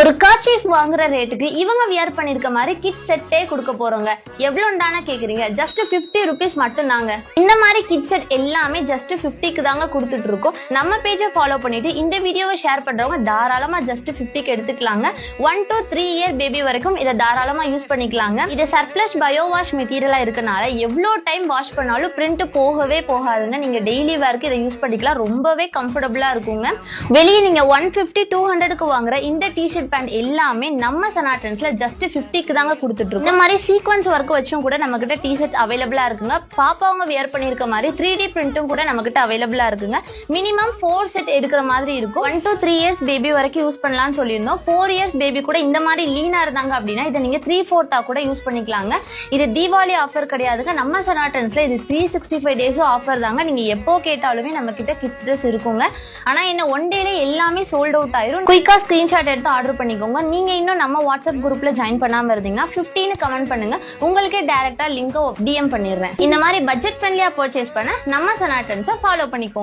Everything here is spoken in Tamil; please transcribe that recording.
ஒரு கர்ச்சீஃப் வாங்குற ரேட்டுக்கு இவங்க வியர் பண்ணிருக்க மாதிரி கிட் செட்டே கொடுக்க போறோங்க. எவ்வளவுண்டான கேக்குறீங்க? ஜஸ்ட் 50 rupees மட்டும் தாங்க. இந்த மாதிரி கிட் செட் எல்லாமே ஜஸ்ட் 50க்கு தாங்க கொடுத்துட்டு இருக்கோம். நம்ம பேஜை ஃபாலோ பண்ணிட்டு இந்த வீடியோவை ஷேர் பண்றவங்க தாராளமா ஜஸ்ட் 50க்கு எடுத்துக்கலாங்க. 1 to 3 year பேபி வரைக்கும் இதை தாராளமா யூஸ் பண்ணிக்கலாங்க. இது சர்ப்ளஸ் பயோ வாஷ் மெட்டீரியலா இருக்கனால எவ்வளவு டைம் வாஷ் பண்ணாலும் பிரிண்ட் போகவே போகாதுங்க. நீங்க டெய்லி வேர்க்கு இதை யூஸ் பண்ணிக்கலாம். ரொம்பவே கம்ஃபர்டபுளா இருக்குங்க. வெளியே நீங்க 150 200க்கு வாங்குற இந்த டிஷர்ட் பேண்ட் எல்லாமே நம்ம சனா ட்ரெண்ட்ஸ்ல ஜஸ்ட் 50க்கு தாங்க கொடுத்துட்டு இருக்கோம். இந்த மாதிரி சீக்வென்ஸ் ஒர்க் வச்சும் கூட நம்ம கிட்ட டிஷர்ட்ஸ் அவைலபிளா இருக்குங்க. பாப்பாவங்க வியர் பண்ணிருக்க மாதிரி 3D பிரிண்டும் கூட நம்ம கிட்ட அவைலபிளா இருக்குங்க. மினிமம் 4 செட் எடுக்கிற மாதிரி இருக்கும். 1 to 3 years பேபி வரைக்கும் யூஸ் பண்ணலாம்னு சொல்லியிருந்தோம். 4 years பேபி கூட இந்த மாதிரி லீனா இருந்தாங்க அப்படின்னா இதை நீங்க 3/4 கூட யூஸ் பண்ணிக்கலாங்க. இது தீபாவளி ஆஃபர் கிடையாதுங்க. நம்ம சனா ட்ரெண்ட்ஸ்ல இது 365 டேஸும் ஆஃபர் தாங்க. நீங்க எப்போ கேட்டாலுமே நம்ம கிட்ட கிட்ஸ் ட்ரெஸ் இருக்குங்க. ஆனா என்ன ஒன் டேல எல்லாமே சோல்ட் அவுட் ஆயிரும். குயிக்கா ஸ்கிரீன்ஷாட் எடுத்து ஆர்டர் பண்ணிக்கோங்க. நீங்க இன்னும் நம்ம வாட்ஸ்அப் குரூப்ல ஜாயின் பண்ணாம இருந்தீங்கன்னா 15 கமெண்ட் பண்ணுங்க. உங்களுக்கே டைரக்டா லிங்க் DM பண்ணிடுறேன். இந்த மாதிரி பட்ஜெட் ஃப்ரெண்ட்லியா பர்ச்சேஸ் பண்ண நம்ம சனா ட்ரெண்ட்ஸை ஃபாலோ பண்ணிக்கோங்க.